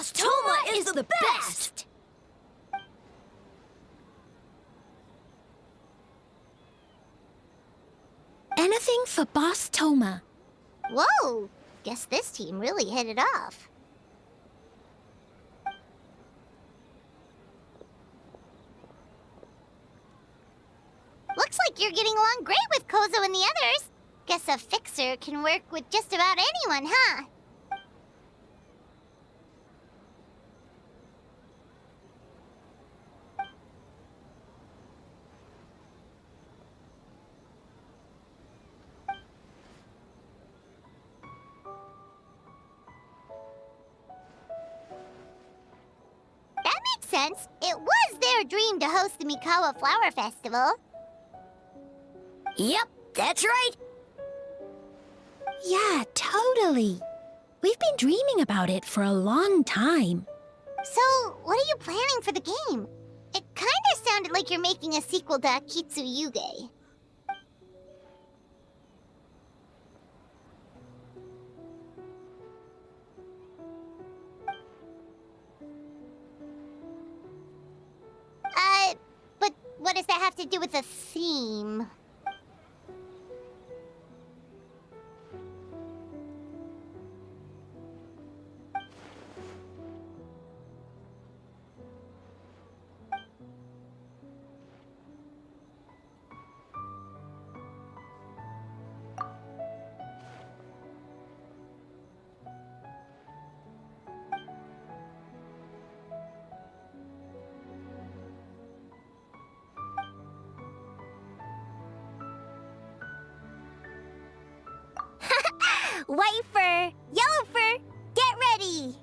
Boss Toma is the best! Anything for Boss Toma. Whoa! Guess this team really hit it off. Looks like you're getting along great with Kozo and the others. Guess a fixer can work with just about anyone, huh? That makes sense. It was their dream to host the Mikawa Flower Festival. Yep, that's right. Yeah, totally. We've been dreaming about it for a long time. So, what are you planning for the game? It kinda sounded like you're making a sequel to Kitsuyuge. But what does that have to do with the theme? White fur, yellow fur, get ready!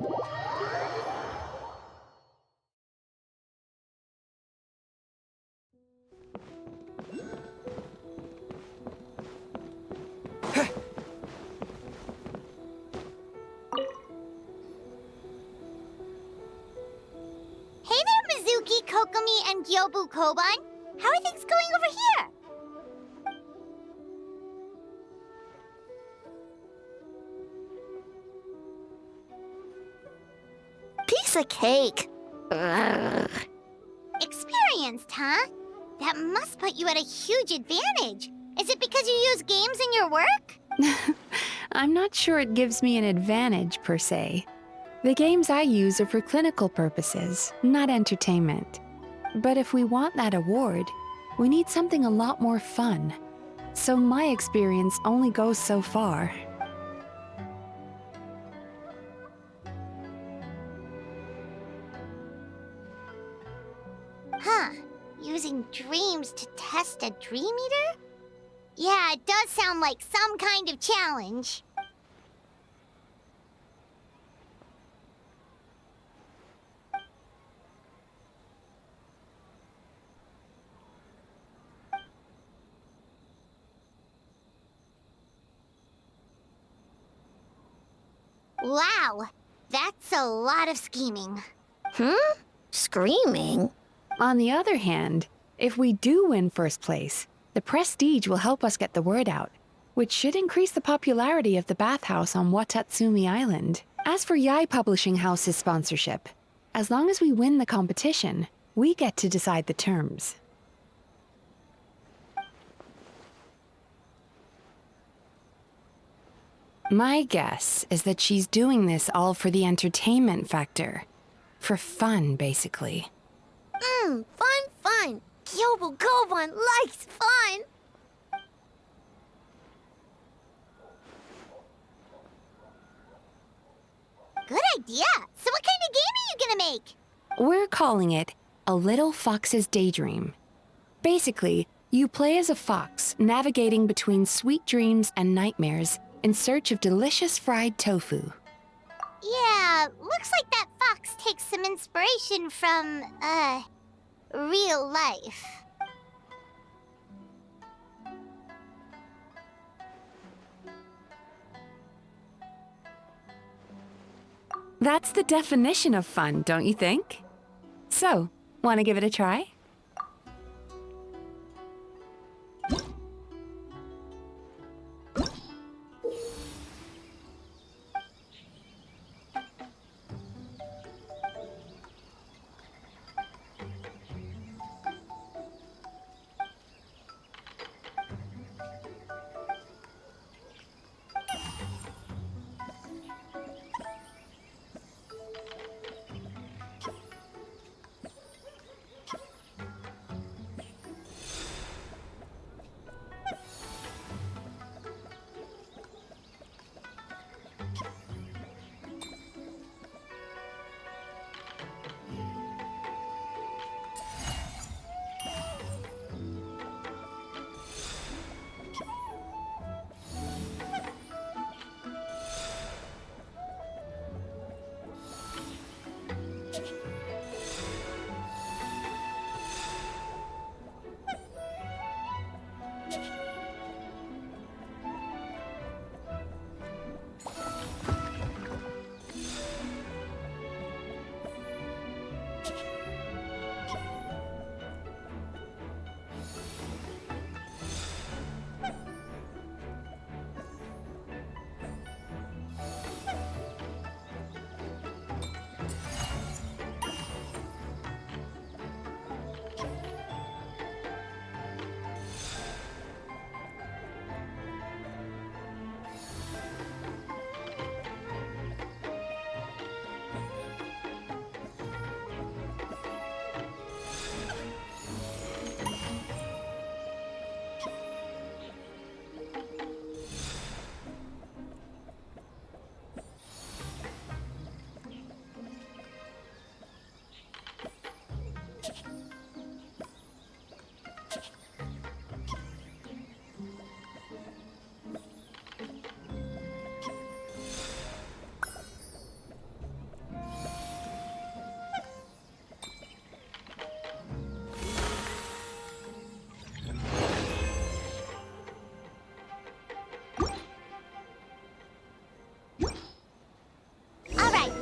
Hey there, Mizuki, Kokomi, and Gyobu Koban. How are things going over here? Piece of cake. Ugh. Experienced, huh? That must put you at a huge advantage. Is it because you use games in your work? I'm not sure it gives me an advantage per se. The games I use are for clinical purposes, not entertainment. But if we want that award, we need something a lot more fun. So my experience only goes so far. Huh. Using dreams to test a dream eater? Yeah, it does sound like some kind of challenge. Wow, that's a lot of scheming. Screaming? On the other hand, if we do win first place, the prestige will help us get the word out, which should increase the popularity of the bathhouse on Watatsumi Island. As for Yai Publishing House's sponsorship, as long as we win the competition, we get to decide the terms. My guess is that she's doing this all for the entertainment factor. For fun, basically. Fun. Gyobu Koban likes fun. Good idea. So what kind of game are you gonna make? We're calling it A Little Fox's Daydream. Basically, you play as a fox navigating between sweet dreams and nightmares in search of delicious fried tofu. Yeah, looks like that fox takes some inspiration from, real life. That's the definition of fun, don't you think? So, want to give it a try?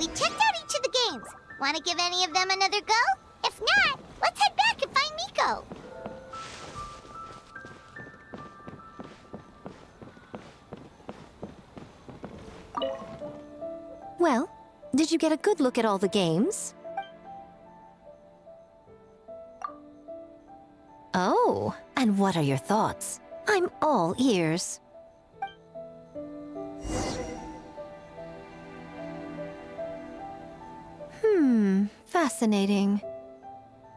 we checked out each of the games. Want to give any of them another go? If not, let's head back and find Miko. Well, did you get a good look at all the games? Oh, and what are your thoughts? I'm all ears. Fascinating.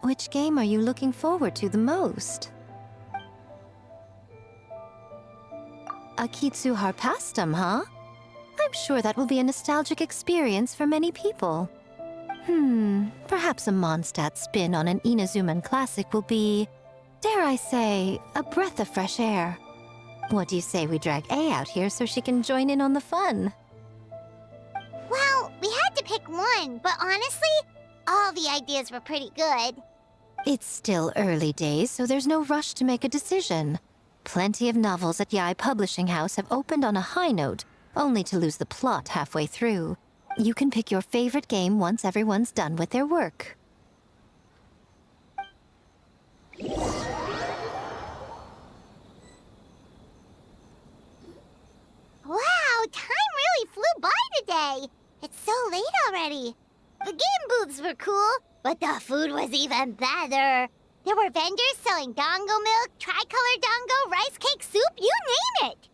Which game are you looking forward to the most? Akitsu Harpastum, huh? I'm sure that will be a nostalgic experience for many people. Perhaps a Mondstadt spin on an Inazuman classic will be, dare I say, a breath of fresh air. What do you say we drag A out here so she can join in on the fun? Well, we had to pick one, but honestly, all the ideas were pretty good. It's still early days, so there's no rush to make a decision. Plenty of novels at Yai Publishing House have opened on a high note, only to lose the plot halfway through. You can pick your favorite game once everyone's done with their work. Wow, time really flew by today. It's so late already. The game booths were cool, but the food was even better. There were vendors selling dango milk, tricolor dango, rice cake soup, you name it.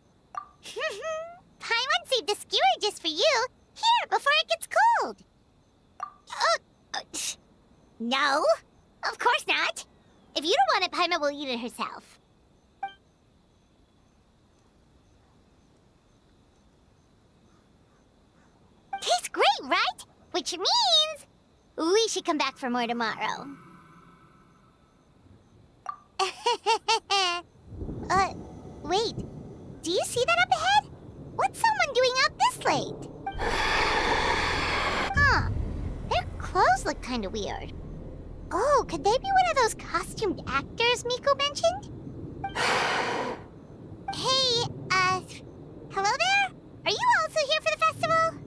Paimon saved a skewer just for you. Here, before it gets cold. No, of course not. If you don't want it, Paimon will eat it herself. Tastes great, right? Which means we should come back for more tomorrow. Wait. Do you see that up ahead? What's someone doing out this late? Huh. Their clothes look kind of weird. Oh, could they be one of those costumed actors Miko mentioned? Hey, hello there? Are you also here for the festival?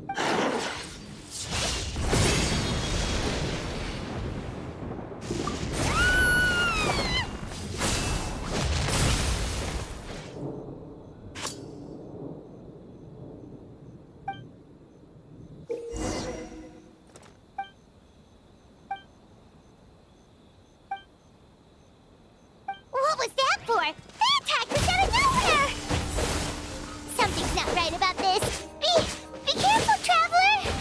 What was that for? They attacked us out of nowhere! Something's not right about this. Be careful, traveler!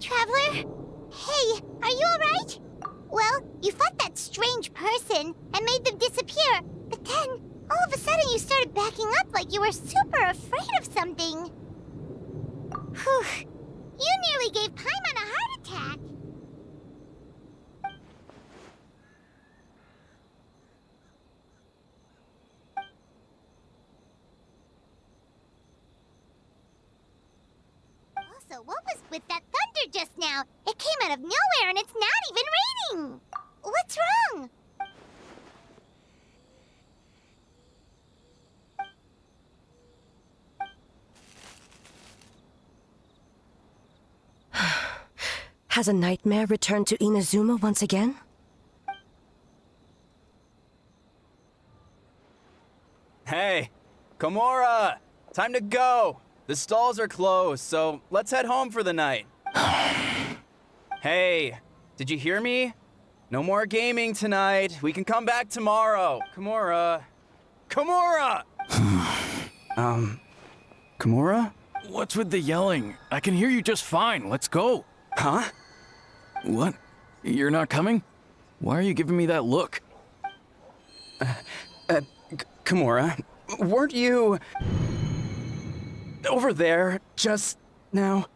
Traveler? Hey, are you alright? Well, you fought that strange person and made them disappear, but then All of a sudden you started backing up like you were super afraid of something. Whew. You nearly gave Paimon a heart attack. Also, what was with that thunder just now? It came out of nowhere and it's not even raining. What's wrong? Has a nightmare returned to Inazuma once again? Hey, Komura! Time to go! The stalls are closed, so let's head home for the night. Hey, did you hear me? No more gaming tonight. We can come back tomorrow. Komura. Komura! Komura? What's with the yelling? I can hear you just fine. Let's go. Huh? What? You're not coming? Why are you giving me that look? Komura, weren't you over there just now?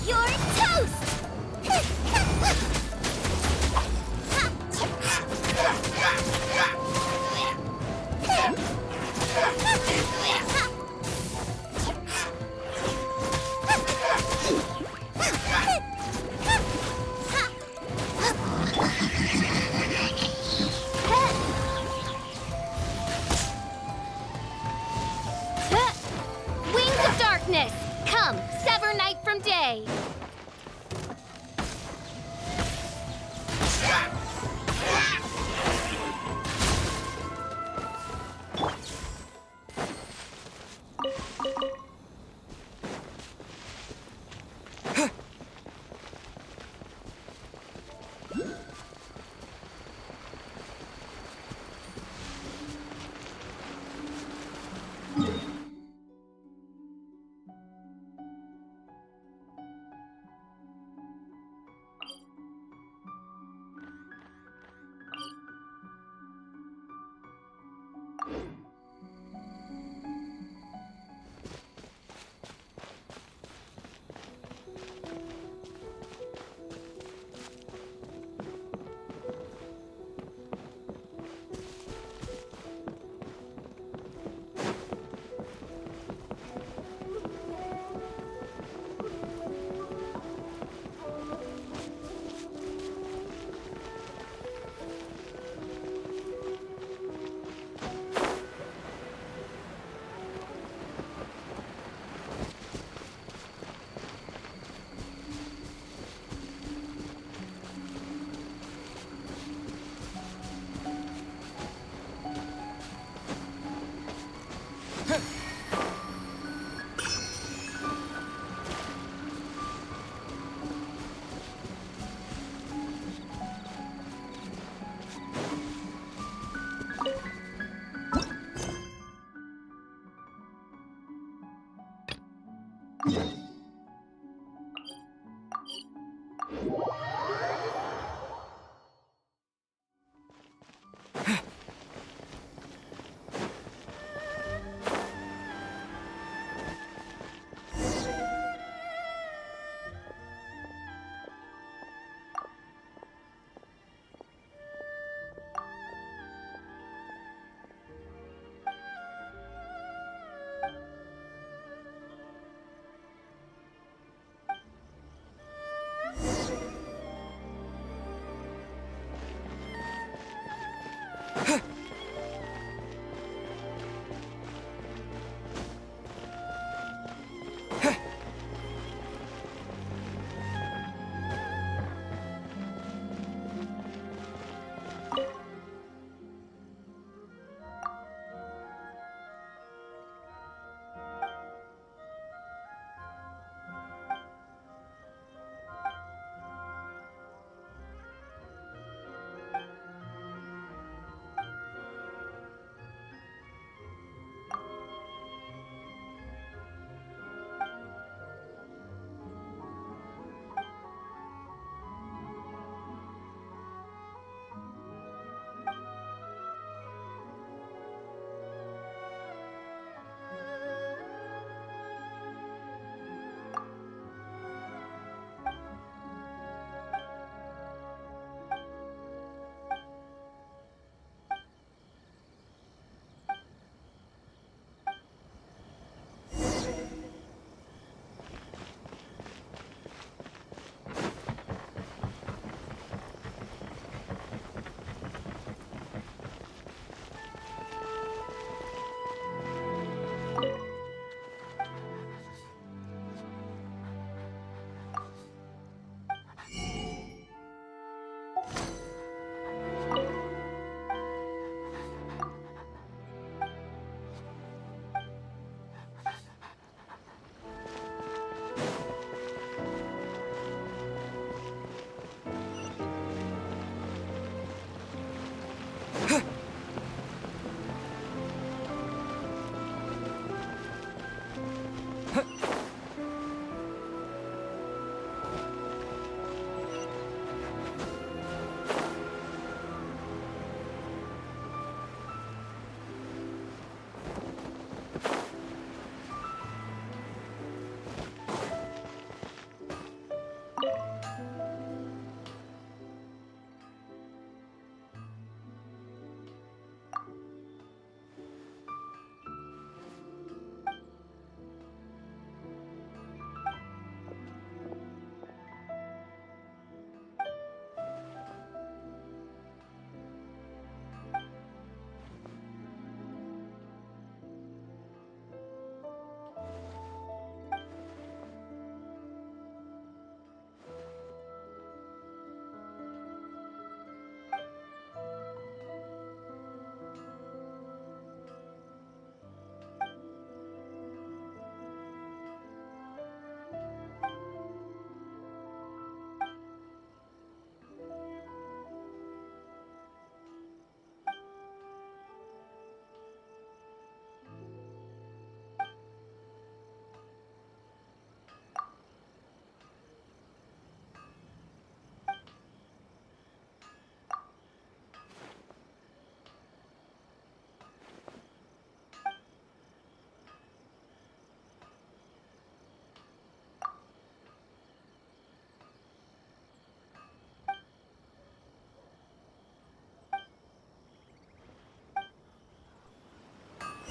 You're toast! Wings of darkness, come, sever night from day.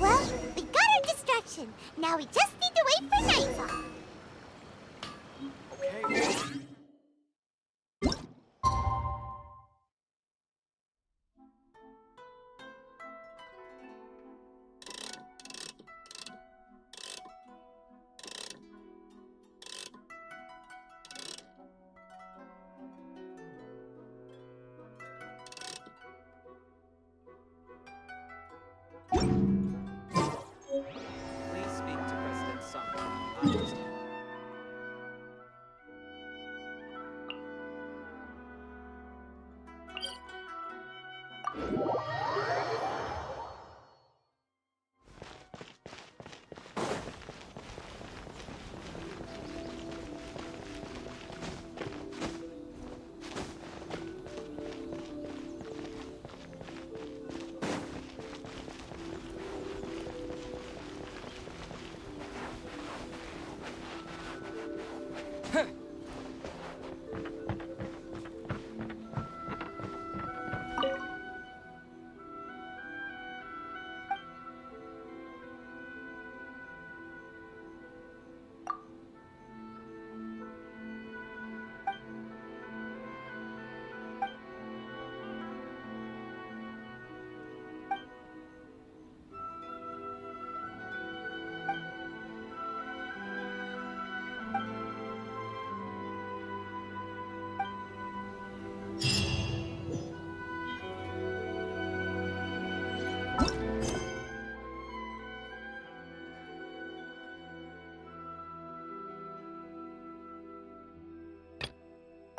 Well, we got our distraction. Now we just need to wait for nightfall. Okay. Please speak to President Sung.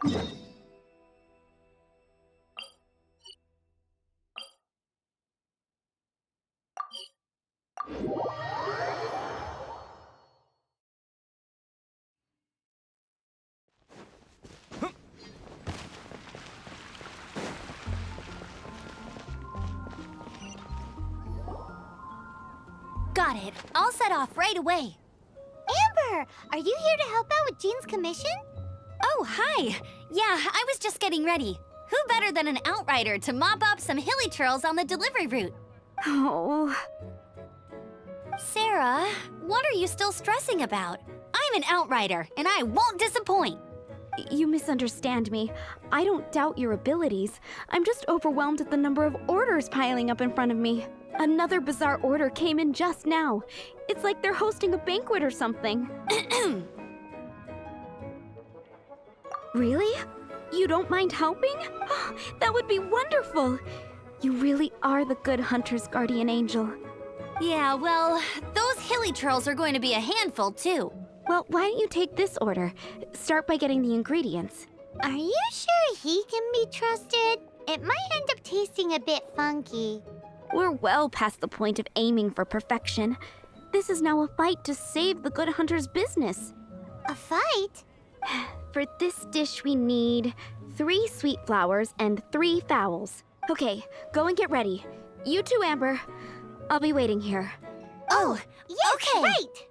Got it. I'll set off right away. Amber, are you here to help out with Jean's commission? Oh, hi. Yeah, I was just getting ready. Who better than an outrider to mop up some hilly trails on the delivery route? Oh. Sarah, what are you still stressing about? I'm an outrider, and I won't disappoint. You misunderstand me. I don't doubt your abilities. I'm just overwhelmed at the number of orders piling up in front of me. Another bizarre order came in just now. It's like they're hosting a banquet or something. Really? You don't mind helping? Oh, that would be wonderful. You really are the good hunter's guardian angel. Yeah, well, those hilly trails are going to be a handful, too. Well, why don't you take this order? Start by getting the ingredients. Are you sure he can be trusted? It might end up tasting a bit funky. We're well past the point of aiming for perfection. This is now a fight to save the good hunter's business. A fight? For this dish, we need 3 sweet flowers and 3 fowls. Okay, go and get ready. You too, Amber. I'll be waiting here. Oh, yes, okay. right!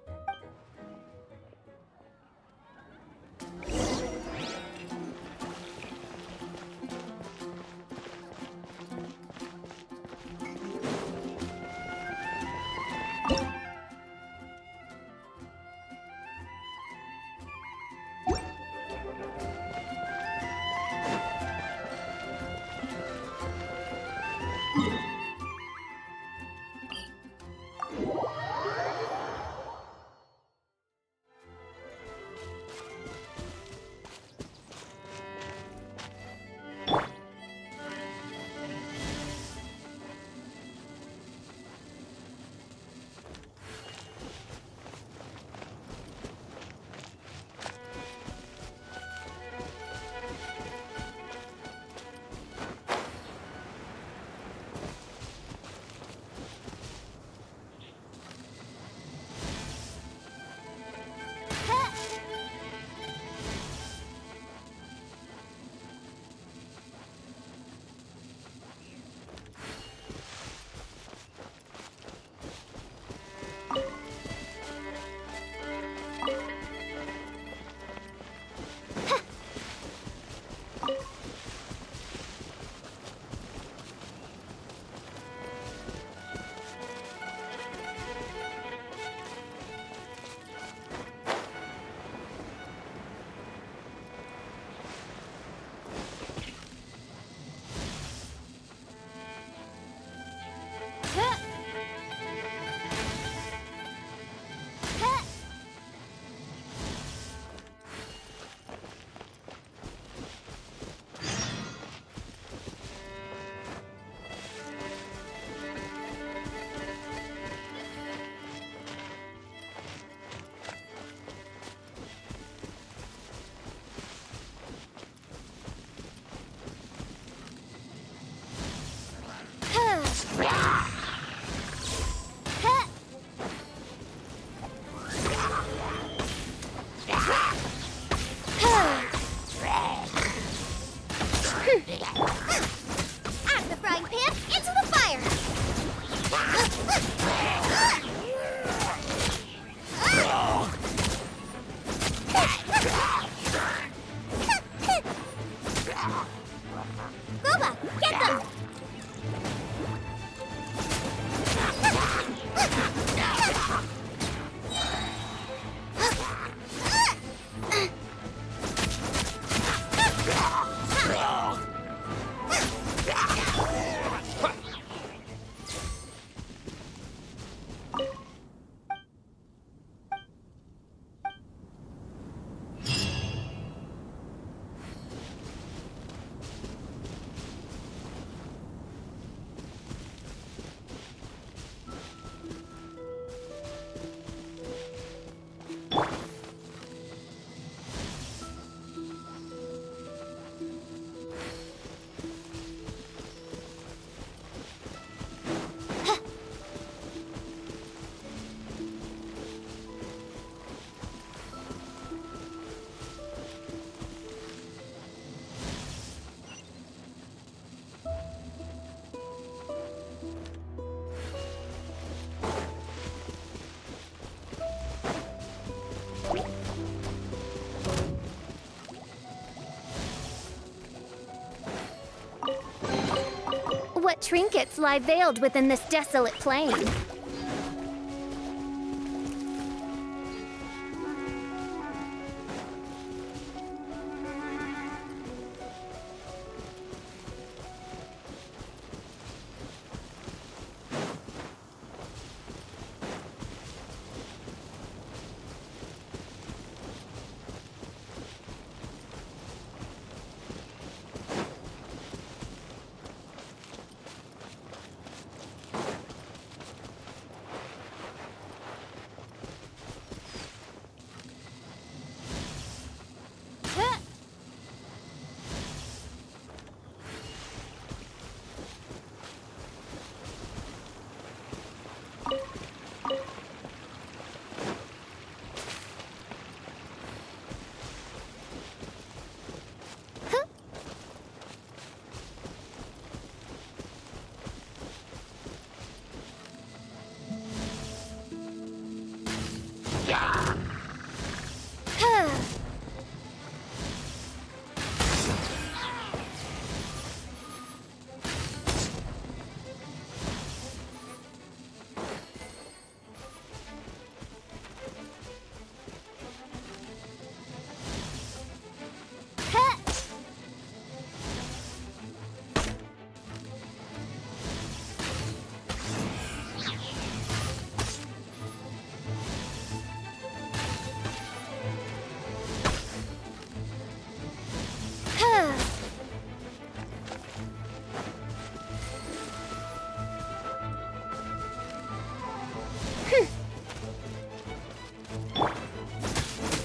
Trinkets lie veiled within this desolate plain.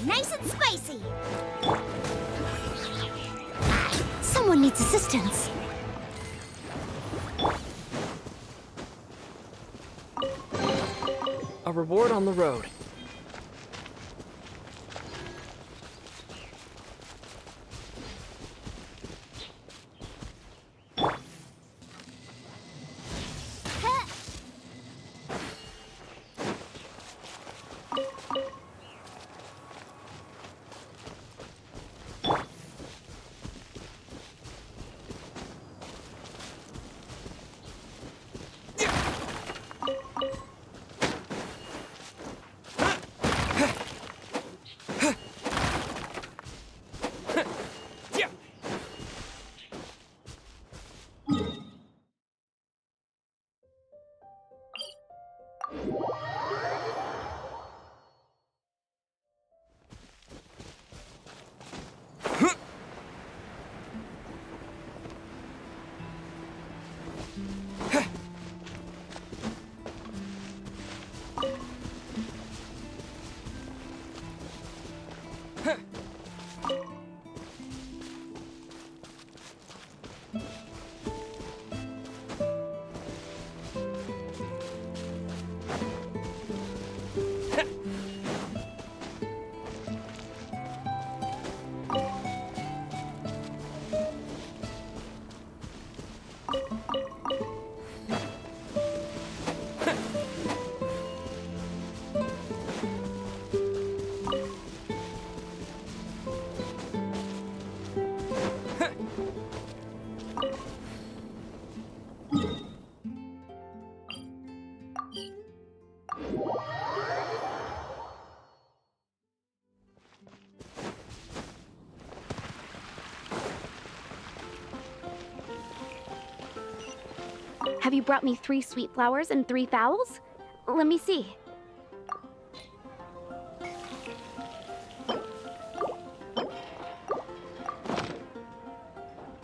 Nice and spicy. Someone needs assistance. A reward on the road. Have you brought me 3 sweet flowers and 3 fowls? Let me see.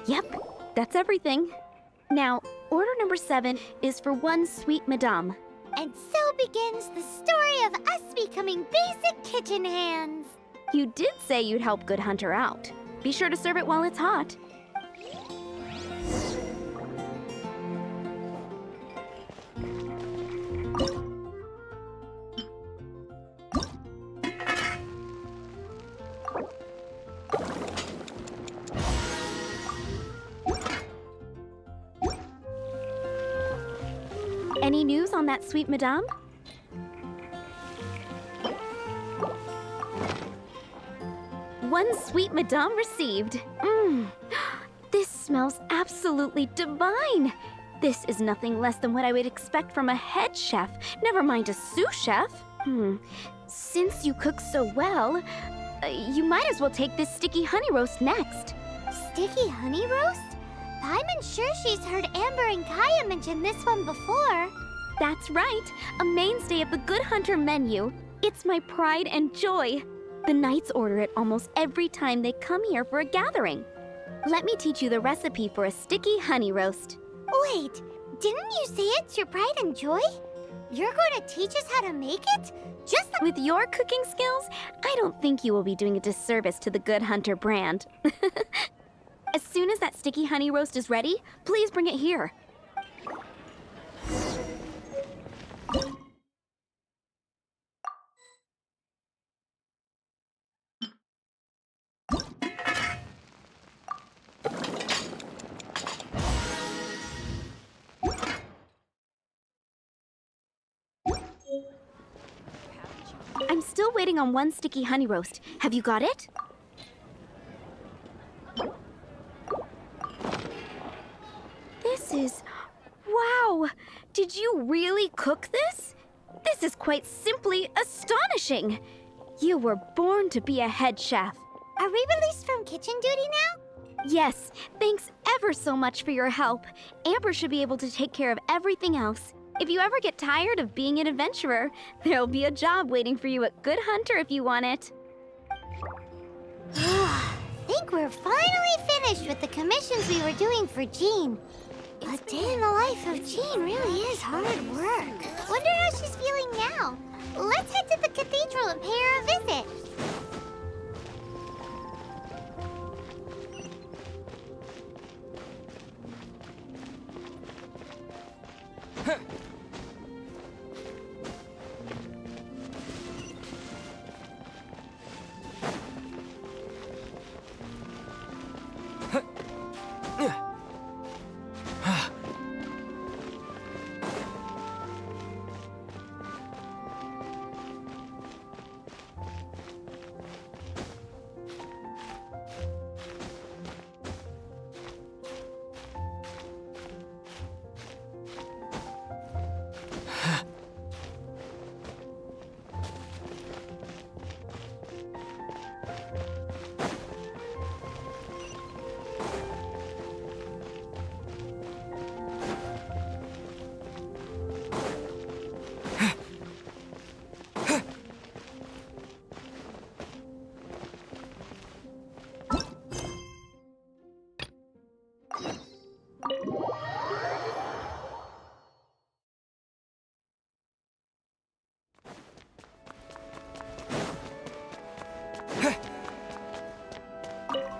Yep, that's everything. Now, order number 7 is for 1 sweet madame. And so begins the story of us becoming basic kitchen hands. You did say you'd help Good Hunter out. Be sure to serve it while it's hot. Any news on that sweet madame? One sweet madame received. This smells absolutely divine. This is nothing less than what I would expect from a head chef, never mind a sous chef. Since you cook so well, you might as well take this sticky honey roast next. Sticky honey roast? I'm sure she's heard Amber and Kaya mention this one before. That's right, a mainstay of the Good Hunter menu. It's my pride and joy. The knights order it almost every time they come here for a gathering. Let me teach you the recipe for a sticky honey roast. Wait, didn't you say it's your pride and joy? You're going to teach us how to make it? Just like— With your cooking skills, I don't think you will be doing a disservice to the Good Hunter brand. As soon as that sticky honey roast is ready, please bring it here. I'm still waiting on one sticky honey roast. Have you got it? This is... Wow! Did you really cook this? This is quite simply astonishing! You were born to be a head chef. Are we released from kitchen duty now? Yes, thanks ever so much for your help. Amber should be able to take care of everything else. If you ever get tired of being an adventurer, there'll be a job waiting for you at Good Hunter if you want it. Think we're finally finished with the commissions we were doing for Jean. A day in the life of Jean really is hard work. Wonder how she's feeling now. Let's head to the cathedral and pay her a visit.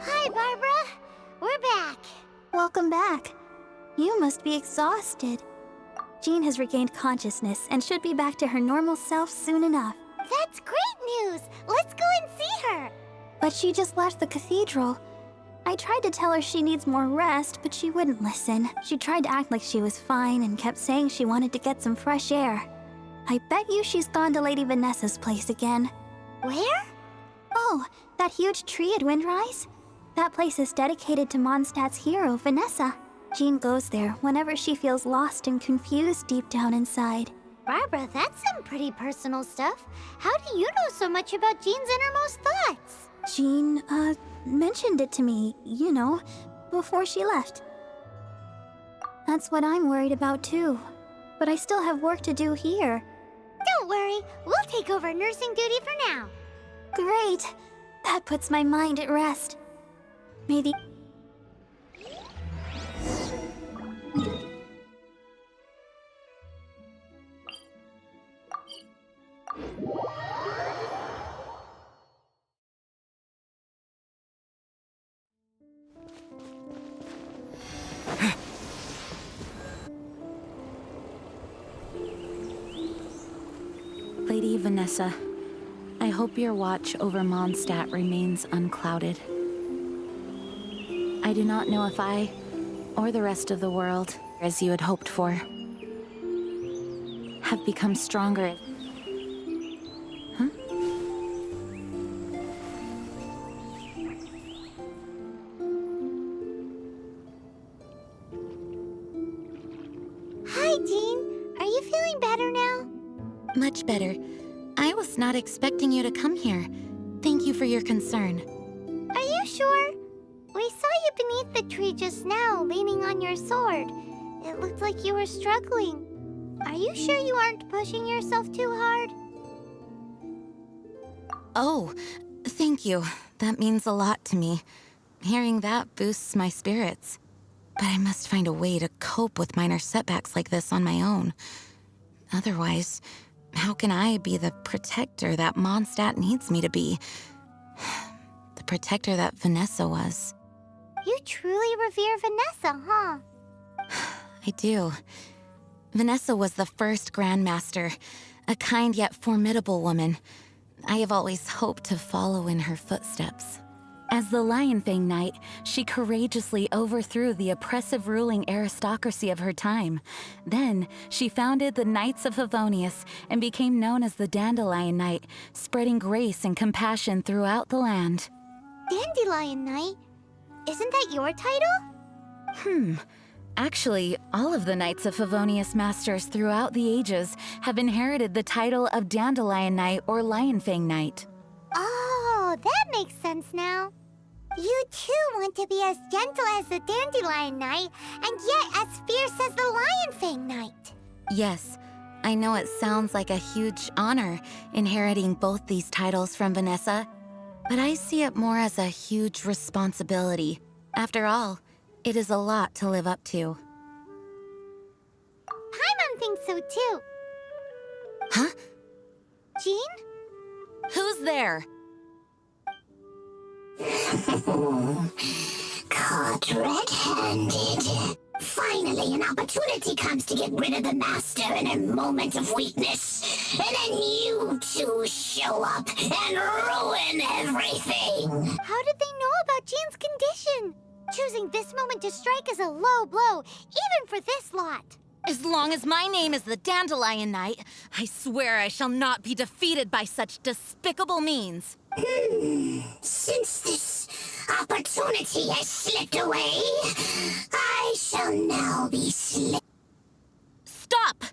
Hi, Barbara. We're back. Welcome back. You must be exhausted. Jean has regained consciousness and should be back to her normal self soon enough. That's great news. Let's go and see her. But she just left the cathedral. I tried to tell her she needs more rest, but she wouldn't listen. She tried to act like she was fine and kept saying she wanted to get some fresh air. I bet you she's gone to Lady Vanessa's place again. Where? Oh, that huge tree at Windrise? That place is dedicated to Mondstadt's hero, Vanessa. Jean goes there whenever she feels lost and confused deep down inside. Barbara, that's some pretty personal stuff. How do you know so much about Jean's innermost thoughts? Jean, mentioned it to me, you know, before she left. That's what I'm worried about too. But I still have work to do here. Don't worry, we'll take over nursing duty for now. Great! That puts my mind at rest. Maybe... Lady Vanessa, I hope your watch over Mondstadt remains unclouded. I do not know if I, or the rest of the world, as you had hoped for, have become stronger. Huh? much better. I was not expecting you to come here. Thank you for your concern. Are you sure? We saw you beneath the tree just now, leaning on your sword. It looked like you were struggling. Are you sure you aren't pushing yourself too hard? Oh, thank you. That means a lot to me. Hearing that boosts my spirits. But I must find a way to cope with minor setbacks like this on my own. Otherwise, how can I be the protector that Mondstadt needs me to be? The protector that Vanessa was. You truly revere Vanessa, huh? I do. Vanessa was the first Grandmaster, a kind yet formidable woman. I have always hoped to follow in her footsteps. As the Lionfang Knight, she courageously overthrew the oppressive ruling aristocracy of her time. Then, she founded the Knights of Favonius and became known as the Dandelion Knight, spreading grace and compassion throughout the land. Dandelion Knight? Isn't that your title? Actually, all of the Knights of Favonius Masters throughout the ages have inherited the title of Dandelion Knight or Lionfang Knight. Oh, that makes sense now. You too want to be as gentle as the Dandelion Knight, and yet as fierce as the Lionfang Knight. Yes, I know it sounds like a huge honor inheriting both these titles from Vanessa, but I see it more as a huge responsibility. After all, it is a lot to live up to. Paimon thinks so too. Huh? Jean? Who's there? Caught red-handed. Finally, an opportunity comes to get rid of the Master in a moment of weakness. And then you two show up and ruin everything. How did they know about Jean's condition? Choosing this moment to strike is a low blow, even for this lot. As long as my name is the Dandelion Knight, I swear I shall not be defeated by such despicable means. Since this opportunity has slipped away, I shall now be Stop!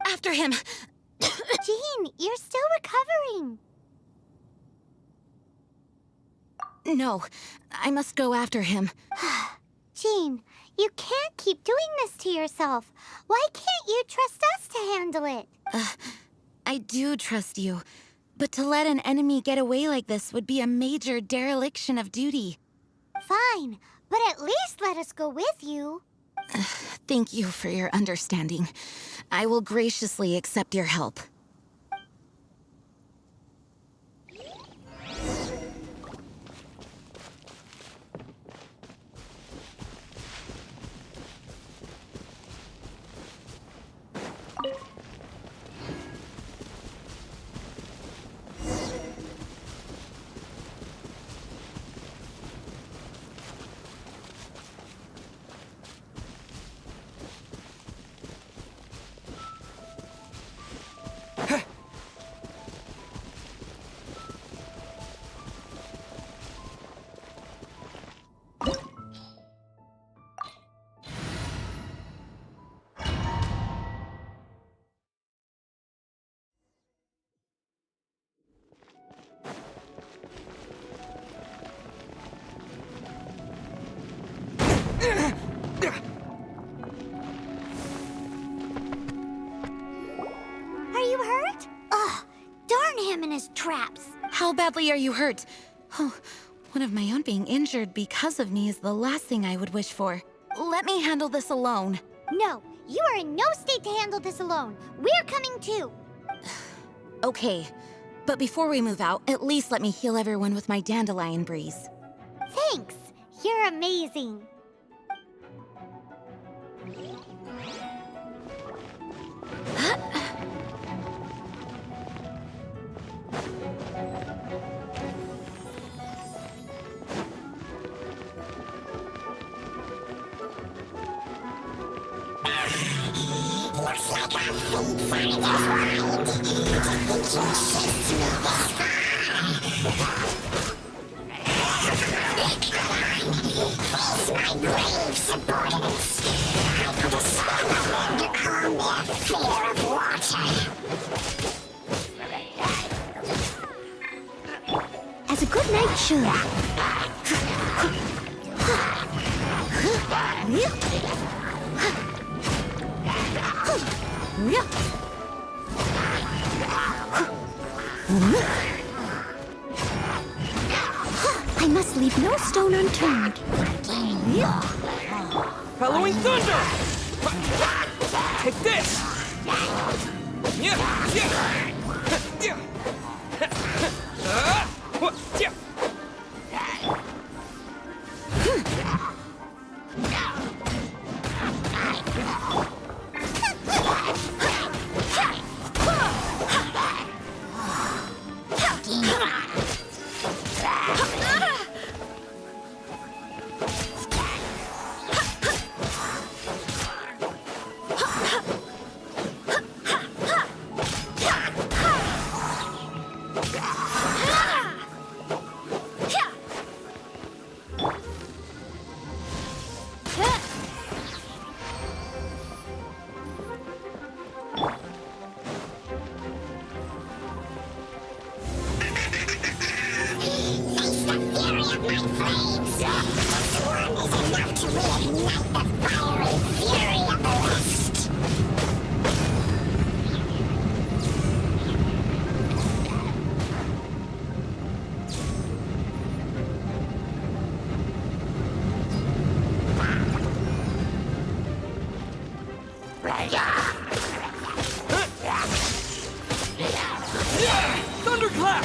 After him! Jean, you're still recovering. No, I must go after him. Jean, you can't keep doing this to yourself. Why can't you trust us to handle it? I do trust you, but to let an enemy get away like this would be a major dereliction of duty. Fine, but at least let us go with you. Thank you for your understanding. I will graciously accept your help. Are you hurt? Ugh, darn him and his traps. How badly are you hurt? Oh, one of my own being injured because of me is the last thing I would wish for. Let me handle this alone. No, you are in no state to handle this alone. We're coming too. Okay, but before we move out, at least let me heal everyone with my dandelion breeze. Thanks. You're amazing. Looks like our feet find us right. The justice will Face my brave subordinates. I put a spell on them to call overcome their fear of water. As a good night should. I must leave no stone unturned. Halloween Thunder! Take this! Thunderclap!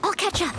I'll catch up.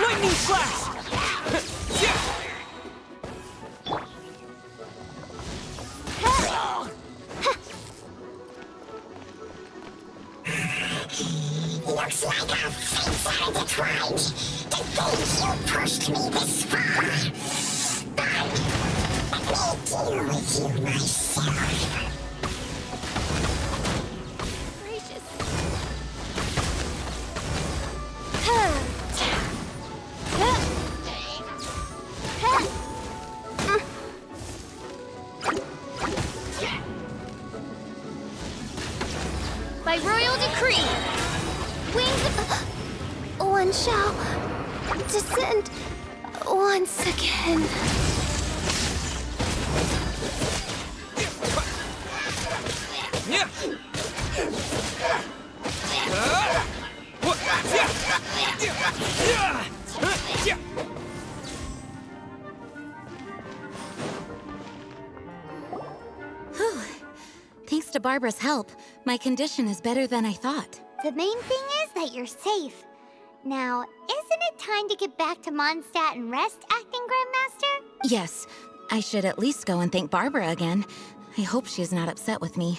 Lightning slash! Looks like our fates are intertwined. To think you pushed me this far. But let me deal with you myself. By royal decree, wings one shall descend once again. Whew. Thanks to Barbara's help, my condition is better than I thought. The main thing is that you're safe. Now, isn't it time to get back to Mondstadt and rest, Acting Grandmaster? Yes, I should at least go and thank Barbara again. I hope she's not upset with me.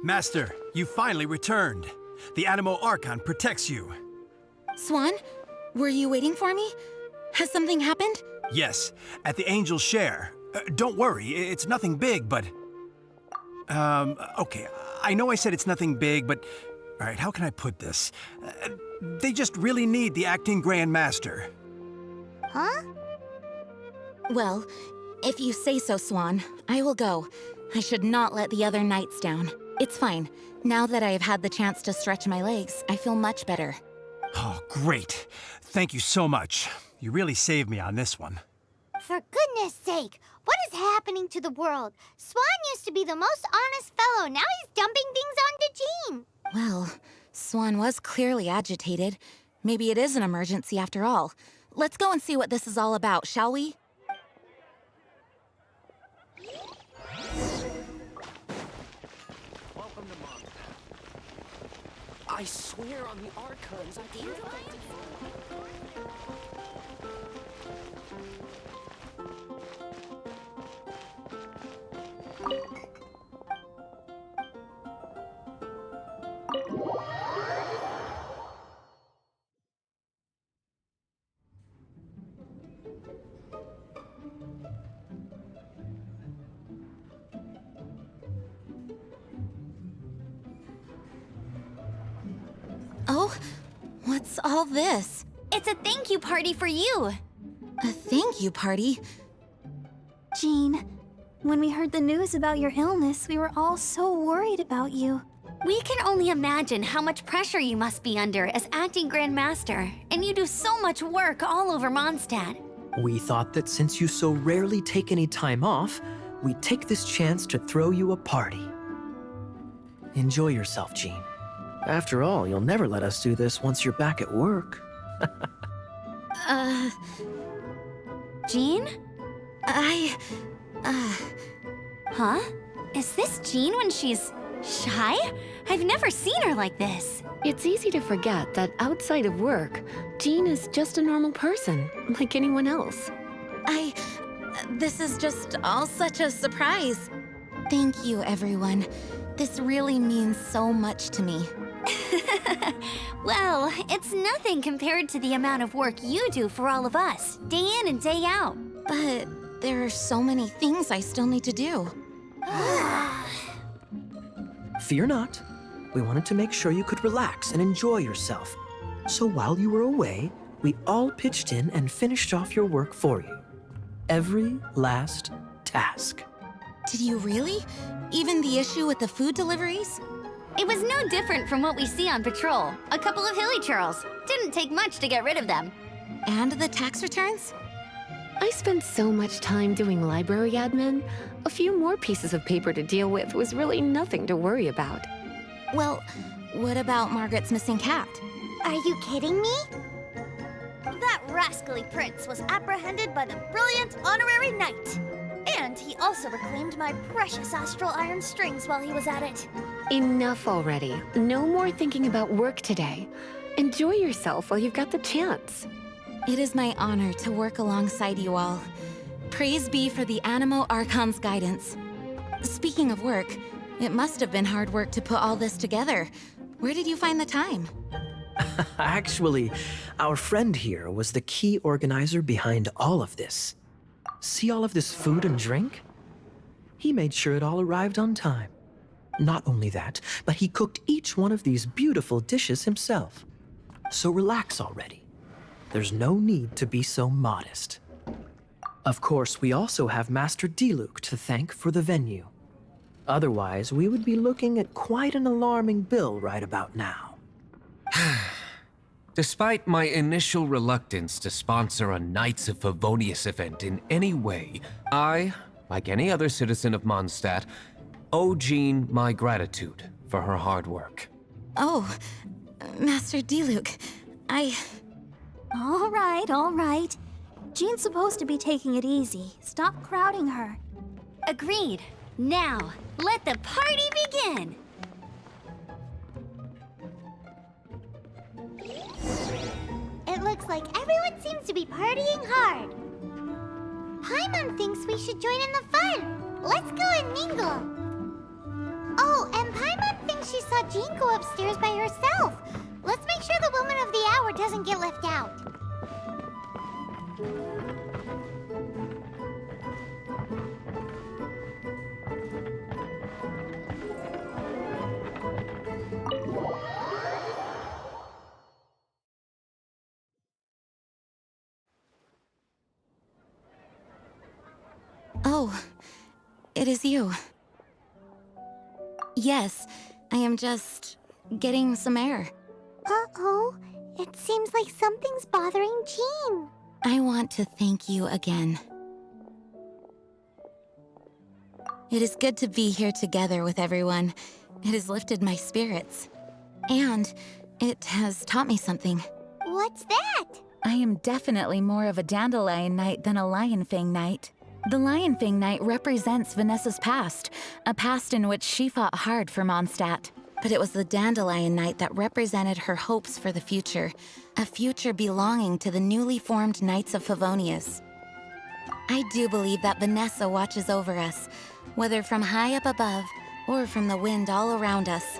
Master, you finally returned. The Animo Archon protects you. Swan, were you waiting for me? Has something happened? Yes, at the Angel's Share. Don't worry, it's nothing big, but... okay, I know I said it's nothing big, but... Alright, how can I put this? They just really need the acting Grand Master. Huh? Well, if you say so, Swan, I will go. I should not let the other knights down. It's fine. Now that I have had the chance to stretch my legs, I feel much better. Oh, great. Thank you so much. You really saved me on this one. For goodness sake, what is happening to the world? Swan used to be the most honest fellow. Now he's dumping things onto Jean. Well, Swan was clearly agitated. Maybe it is an emergency after all. Let's go and see what this is all about, shall we? Welcome to Mondstadt. I swear on the Archons, I can't... Oh, what's all this? It's a thank you party for you. A thank you party? Jean, when we heard the news about your illness, we were all so worried about you. We can only imagine how much pressure you must be under as acting Grand Master, and you do so much work all over Mondstadt. We thought that since you so rarely take any time off, we'd take this chance to throw you a party. Enjoy yourself, Jean. After all, you'll never let us do this once you're back at work. Jean? Huh? Is this Jean when she's shy? I've never seen her like this. It's easy to forget that outside of work, Jean is just a normal person, like anyone else. This is just all such a surprise. Thank you, everyone. This really means so much to me. Well, it's nothing compared to the amount of work you do for all of us, day in and day out. But there are so many things I still need to do. Fear not. We wanted to make sure you could relax and enjoy yourself. So while you were away, we all pitched in and finished off your work for you. Every last task. Did you really? Even the issue with the food deliveries? It was no different from what we see on patrol. A couple of hilly churls. Didn't take much to get rid of them. And the tax returns? I spent so much time doing library admin. A few more pieces of paper to deal with was really nothing to worry about. Well, what about Margaret's missing cat? Are you kidding me? That rascally prince was apprehended by the brilliant honorary knight. And he also reclaimed my precious astral iron strings while he was at it. Enough already. No more thinking about work today. Enjoy yourself while you've got the chance. It is my honor to work alongside you all. Praise be for the Animo Archon's guidance. Speaking of work, it must have been hard work to put all this together. Where did you find the time? Actually, our friend here was the key organizer behind all of this. See all of this food and drink? He made sure it all arrived on time. Not only that, but he cooked each one of these beautiful dishes himself. So relax already. There's no need to be so modest. Of course, we also have Master Diluc to thank for the venue. Otherwise, we would be looking at quite an alarming bill right about now. Despite my initial reluctance to sponsor a Knights of Favonius event in any way, I, like any other citizen of Mondstadt, owe Jean my gratitude for her hard work. Oh, Master Diluc, All right. Jean's supposed to be taking it easy. Stop crowding her. Agreed. Now, let the party begin! It looks like everyone seems to be partying hard. Paimon thinks we should join in the fun. Let's go and mingle. Oh, and Paimon saw Jean go upstairs by herself. Let's make sure the woman of the hour doesn't get left out. Oh, it is you. Yes, I am just getting some air. Uh-oh. It seems like something's bothering Jean. I want to thank you again. It is good to be here together with everyone. It has lifted my spirits. And it has taught me something. What's that? I am definitely more of a Dandelion Knight than a Lionfang Knight. The Lionfang Knight represents Vanessa's past, a past in which she fought hard for Mondstadt. But it was the Dandelion Knight that represented her hopes for the future, a future belonging to the newly formed Knights of Favonius. I do believe that Vanessa watches over us, whether from high up above or from the wind all around us.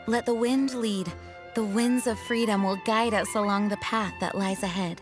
Let the wind lead. The winds of freedom will guide us along the path that lies ahead.